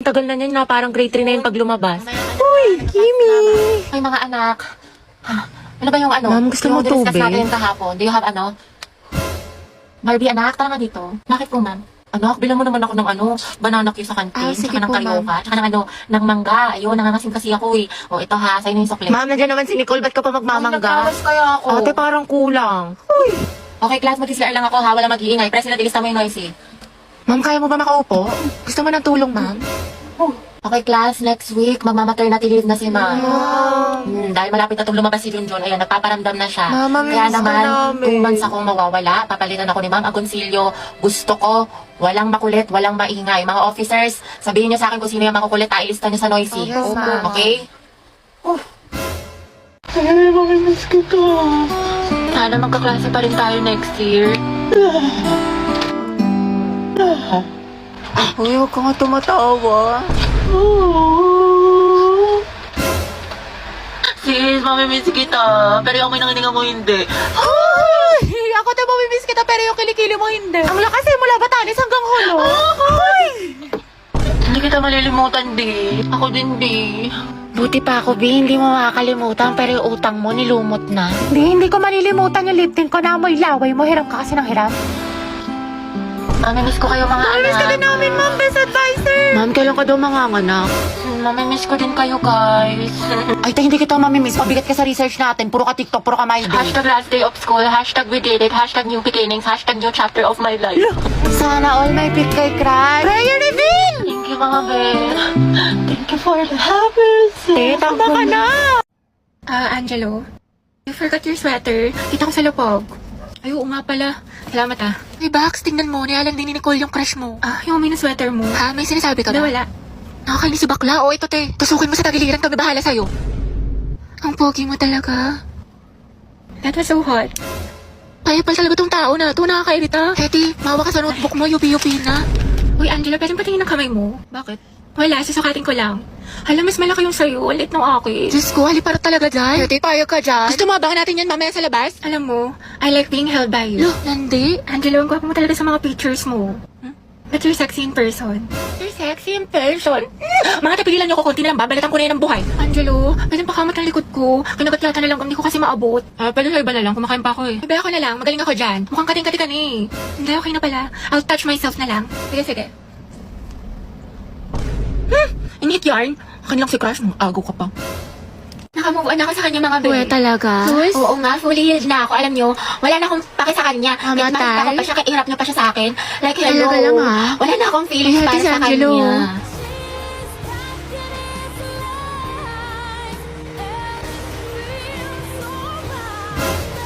tagal na niyan na parang grade 3 na yun pag lumabas. Uy, Kimi! Ay, mga anak. Ano ba yung ano? Ma'am, gusto mo yung diniscuss tubig? natin kahapon. Do you have ano? Barbie, anak, tara nga dito. Bakit po, ma'am? Anak, bilang mo naman ako ng banana cue sa kantin, sige tsaka ng po, karyoka, tsaka ng ng mangga. Ayun, nangangasim kasi ako eh. O, ito ha, sa'yo na yung sukli. Ma'am, nandiyan naman si Nicole. Ba't ka pa magmamangga? Nagtawas kaya ako. Ate, parang kulang. Okay, class, mag-islar lang ako ha, wala mag-iingay. President, ilista mo yung noisy. Ma'am, kaya mo ba makaupo? Gusto mo ng tulong, ma'am? Okay, class, next week, magmamaternity leave na si ma'am. Dahil malapit na itong lumabas si Junjun, ayan, nagpaparamdam na siya. Mama, Kaya miss ka naman, namin. 2 months akong mawawala. Papalitan ako ni Ma'am Agoncillo. Gusto ko, walang makulit, walang maingay. Mga officers, sabihin niyo sa akin kung sino yung makukulit, ilista niyo sa noisy. Yes, ma'am. Okay? Ay, makimiss kita. Sana magkaklase pa rin tayo next year. Uy, huwag ka nga tumatawa. Sis, mamimiss kita. Pero yung minanginingan mo hindi. Uy! Ako tayo mamimiss kita pero yung kilikili mo hindi. Ang lakas eh, mula Batanes hanggang Hulo. Uy! Hindi kita malilimutan, di. Ako din, di. Buti pa ako, Bi. Hindi mo makakalimutan pero yung utang mo nilumot na. Hindi ko malilimutan yung lip tint ko na amoy laway mo. Hiram ka kasi ng hiram. Mamimiss ko kayo mga anak. Mamimiss ka din namin, ma'am. Best advisor. Ma'am, kailan ka daw manganganak? Mamimiss ko din kayo, guys. Ay, tayo hindi kita mamimiss. Mabigat ka sa research natin. Puro ka TikTok, puro ka my day. Hashtag last day of school, hashtag we did it, hashtag new beginnings, hashtag new chapter of my life. Sana all may pick kay crush. Prayer reveal! Thank you, mga Ben. Thank you for the happiness. Tama ka na. Angelo, you forgot your sweater. Kita ko sa lupog. Ay, oo nga pala. Salamat ah. Hey, Bax, tingnan mo. Nialang din ni Nicole yung crush mo. Yung amoy ng sweater mo. Ha? May sinasabi ka Hindi, ba? wala. Nakakainis si bakla. O, ito, te. Tusukin mo sa tagiliran. Kami bahala sa'yo. Ang pogi mo talaga. That was so hot. Kaya pala talaga tong tao na ito. Nakakairita. Hetty, mawa ka sa notebook mo. Yupi-yupi na. Uy, Angelo, pwedeng patingin ng kamay mo? Bakit? Wala, susukatin ko lang. Hala, mas malaki yung sa'yo. Ulit ng akin. Diyos ko, haliparot talaga dyan. Hetty, payag ka dyan. Gusto mo abangan natin yan mamaya sa labas? Alam mo, I like being held by you. Lo, nandi. Angelo, ang gwapo mo talaga sa mga pictures mo. But you're sexy in person. You're sexy in person. Mga tapigilan niyo ko, konti na lang, babalitan ko na yan ng buhay. Angelo, pwede pakamot ng likod ko. Kinagat yata na lang, hindi ko kasi maabot. Pwede sa iba na lang. Kumakain pa ako eh. Ibaya ko na lang, magaling ako dyan. Mukhang kating-kati ka na eh. Hindi, okay na pala. I'll touch myself na lang. Sige, sige. Inhit yarn. Akin lang si crush mo. Agaw ka pa. Nakamove on ako sa kanya mga Uwe, bebe. talaga? Oo nga, fully healed na ako. Alam nyo, wala na akong pake sa kanya. Tama, Kahit makita ko tay. pa siya, kairap niya pa siya sa akin. Like, hello. Talaga lang, ha? Wala na akong feelings Ay, para Ate sa Angelo. kanya.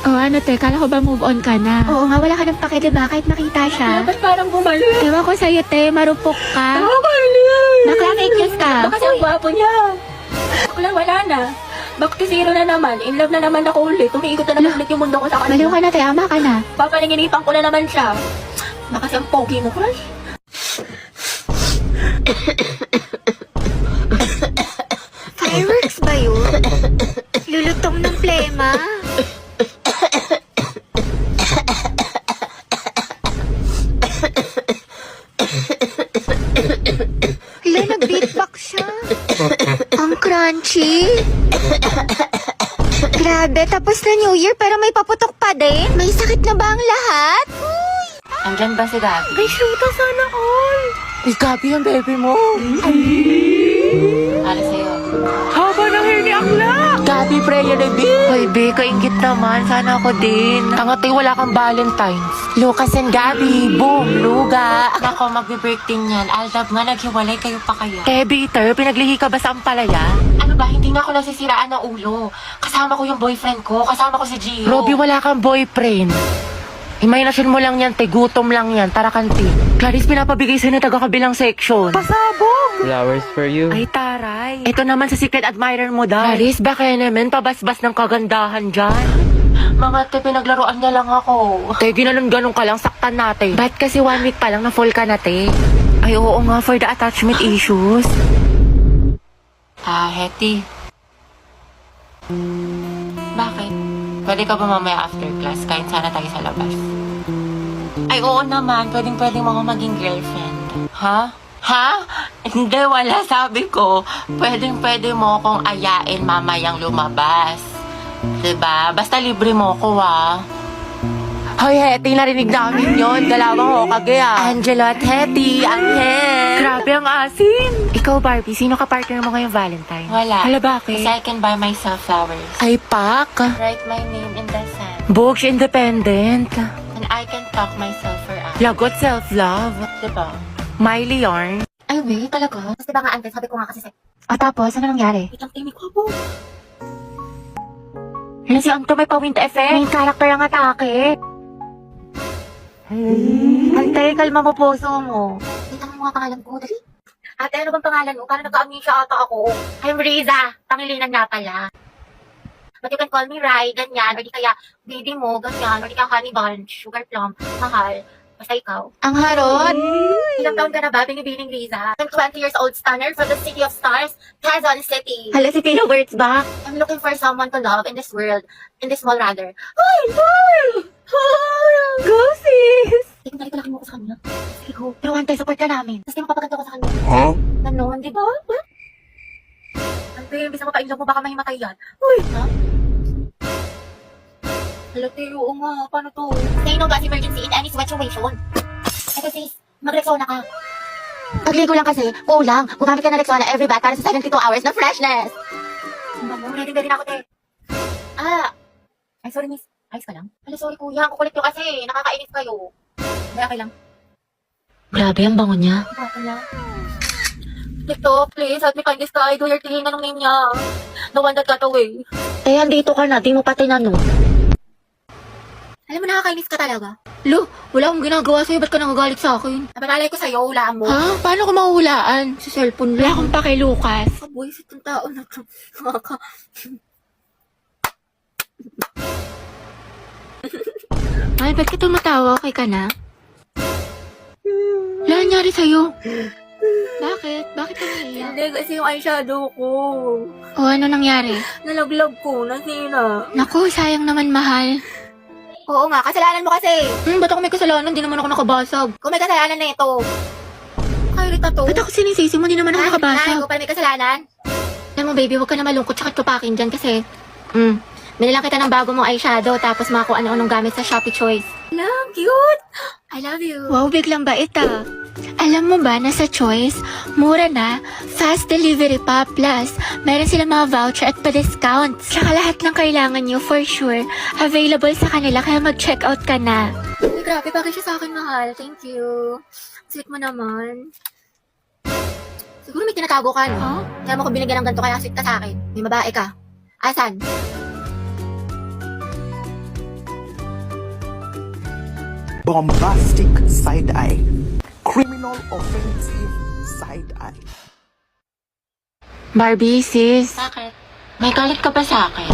Oh, ano te? Kala ko ba move on ka na? Oo nga, wala ka ng pake, diba? Kahit makita siya. Ba't parang bumalik? Ewan ko sa'yo te, marupok ka. Bakla, fake news ka. Baka kasi ang gwapo niya. Bakla, wala na. Back to zero na naman. In love na naman ako ulit. Umiikot na naman ulit yung mundo ko sa kanya. Baliw ka na, te. Ama ka na. Papaninginipan ko na naman siya. Baka siyang pogi mo, crush. Fireworks ba yun? Lulutong ng plema? Hala, nag-beatbox siya. Ang crunchy. Grabe, tapos na New Year pero may paputok pa din. May sakit na ba ang lahat? Andyan ba si Gabi? May shoota sana all. Uy, Gabi yung baby mo. Para sa'yo. Haba ng hair ni Akla. Gabi, prayer na B. Hoy, B, kaingit naman. Sana ako din. Tangatay, wala kang Valentine's. Lucas and Gabi, boom, luga. Nako, magbe-birthday niyan. Aldab nga, naghiwalay kayo pa kaya. Bitter, pinaglihi ka ba sa ampalaya? Ano ba, hindi na ako nasisiraan ng ulo. Kasama ko yung boyfriend ko. Kasama ko si Gio. Robby, wala kang boyfriend. Imahinasyon mo lang yan, te. Gutom lang yan. Tara, kantin. Clarice, pinapabigay sa'yo na taga-kabilang section. Pasabog. Flowers for you. Ay, taray. Ito naman sa secret admirer mo daw. Clarice, baka naman pabasbas ng kagandahan dyan. Mga te, pinaglaruan niya lang ako. Te, ginanon-ganon ka lang, saktan natin. Ba't kasi 1 week pa lang na full ka na, te? Ay, oo nga, for the attachment issues. Hetty. Bakit? Pwede ka ba mamaya after class? Kahit sana tayo sa labas. Ay, oo naman. Pwedeng mga maging girlfriend. Ha? Ha? Hindi, wala. Sabi ko, pwede mo akong ayain mamayang lumabas. Diba? Basta libre mo ko, ha? Hoy, Hetty, narinig namin yon. Dalawang Hokage ah. Angelo at Hetty, Angel. Grabe ang asin. Ikaw, Barbie, sino ka-partner mo ngayong Valentine? Wala. Hala, bakit? Kasi I can buy myself flowers. Ay, pak. Write my name in the sand. Books independent. And I can talk myself for hours. Lagot self-love. Diba? Miley yarn. Ay, wait, talaga? Tapos diba nga, Ante, sabi ko nga kasi Tapos, ano nangyari? Itang timid ko po. Hala, si Anto may pa-wind effect. Main character ang atake. Ante, kalma mo puso mo. Wait, ano mga pangalan ko? Dali. Ate, ano bang pangalan mo? Parang nagka-amnesia ata ako. I'm Riza. Pangilinan nga pala. But you can call me Rai, ganyan. Or di kaya baby mo, ganyan. Or di kaya honey bunch, sugar plum, mahal. Basta ikaw. Ang harot. Ilang taon ka na ba, binibining Riza? I'm 20 years old stunner from the city of stars, Quezon City. Hala, si Pino Words ba? I'm looking for someone to love in this world. In this world, rather. Ay, boy! Go, sis! Sige, nalito laki mo ko sa kanya. Sige, go. Pero Ante, support ka namin. Tapos di mapapaganda ko sa kanya. Huh? Ganon, di ba? Ante, imbis na makainlove mo, baka mahimatay yan. Uy! Ha? Hello, Teo, oo nga. Paano to? Say no gas emergency in any situation. Ito sis, mag-Rexona ka. Pagligo lang kasi, kulang. Gumamit ka ng Rexona every bath para sa 72 hours na freshness. Ready na ako, te. Ay, sorry miss. Ayos ka lang? Hala, sorry kuya. Ang kukulit nyo kasi. Nakakainis kayo. May okay lang. Grabe, ang bango niya. Okay lang. TikTok, please, help me find this guy. Do your thing. Anong name niya? The one that got away. Eh, andito ka na. Di mo pa tinanong. Alam mo, nakakainis ka talaga. Lo, wala akong ginagawa sa'yo. Ba't ka nagagalit sa akin? Nabalay ko sa'yo, hulaan mo. Ha? Paano ko mahulaan? Sa cellphone Wala lang. akong pake, Lucas. Kabuisit ng tao na to. Nakaka... Ay, ba't ka tumatawa? Okay ka na? Wala nangyari sa'yo. Bakit? Bakit ka naiiyak? Hindi, kasi yung eyeshadow ko. O, ano nangyari? Nalaglag ko, nasira. Naku, sayang naman, mahal. Oo nga, kasalanan mo kasi. Ba't ako may kasalanan? Di naman ako nakabasag. Kung may kasalanan na ito. Kairita to. Ba't ako sinisisi mo? Di naman ako Ay, nakabasag. ko pala may kasalanan. Alam mo, baby, huwag ka na malungkot tsaka tupakin dyan kasi, binilang kita ng bago mong eyeshadow tapos mga kung ano-anong gamit sa Shopee Choice. Lang, cute. I love you. Wow, biglang bait ah. Alam mo ba na sa Choice, mura na, fast delivery pa, plus meron silang mga voucher at pa-discounts. Tsaka lahat ng kailangan nyo, for sure, available sa kanila kaya mag-check out ka na. Ay, grabe, bagay siya sa akin, mahal. Thank you. Sweet mo naman. Siguro may tinatago ka, no? Kaya mo ko binigyan ng ganito kaya sweet ka sa akin. May babae ka. Asan? Bombastic side eye. Criminal offensive side eye. Barbie, sis. Bakit? May galit ka ba sa akin?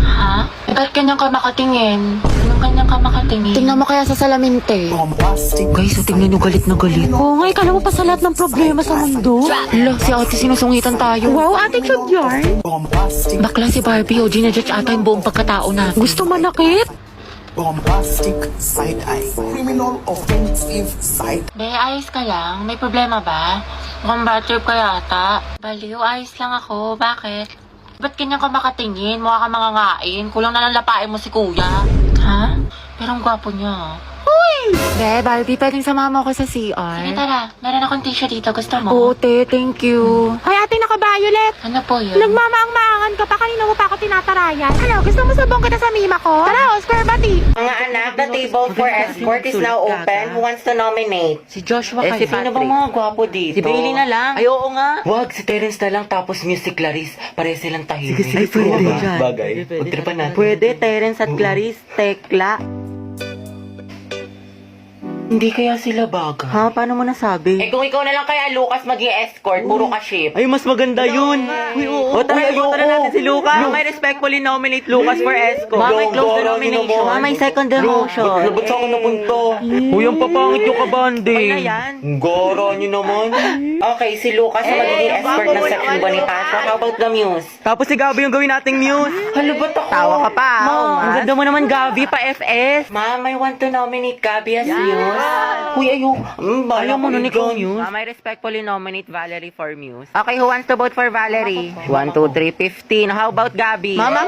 Ha? Ba't ganyan ka makatingin? Anong ganyan ka makatingin? Tingnan mo kaya sa salamin, te. Bombastic. Guys, tingnan nyo galit na galit. Oo nga, ikala mo pa sa lahat ng problema sa mundo. Hala, si ate sinusungitan tayo. Wow, ate cute yarn. Bombastic. Bakla si Barbie, o ginajudge ata yung buong pagkatao natin. Gusto manakit? Bombastic side eye. Criminal offensive side. Be, ayos ka lang? May problema ba? Mukhang bad trip ka yata. Baliw, ayos lang ako. Bakit? Ba't ganyan ka makatingin? Mukha ka mangangain. Kulang na lang lapain mo si kuya. Ha? Pero ang gwapo niya. Be, Barbie, pwedeng sumama ako sa CR? Sige, tara. Meron akong tissue dito. Gusto mo? Oo, te, thank you. Ay, ate, naka-violet. Ano po yun? Nagmamaang-maangan ka pa, kanina mo pa ako tinatarayan. Ano, gusto mo sabong kita sa mima ko? Tara, Oscar, bati. Mga anak, the table for escort is now open. Who wants to nominate? Si Joshua Si kay Sino Patrick. bang mga gwapo dito? Si Bailey na lang. Ay, oo nga. Wag, si Terence na lang tapos music Clarice. Pare silang tahimik. Sige, pwede ba? dyan. Bagay. Pagtripan natin. Pwede, Terence at Clarice, Tekla. Hindi kaya sila baga. Ha? Paano mo nasabi? Eh kung ikaw na lang kaya Lucas maging escort, puro ka ship. Ay, mas maganda yun. Uy, oo. O, tara, iboto na natin si Lucas. May respectfully nominate Lucas for escort. May close the nomination. May second the motion. Ba't sa akin napunta? Uy, ang papangit yung kabande. Okay na yan. Gora nyo naman. Okay, si Lucas na magiging escort ng Sex Bonifacio. How about the Muse? Tapos si Gabi yung gawin nating muse. Halo ba't ako? Tawa ka pa. Ma'am. Ang ganda mo naman, Gabi, pa FS. Ma'am, I want to nominate Gabby as Muse. Uy, ayoko. Ayaw mo nun ikaw, Muse. Muse? I respectfully nominate Valerie for Muse. Okay, who wants to vote for Valerie? 1, 2, 3, 15. How about Gabby? Mama,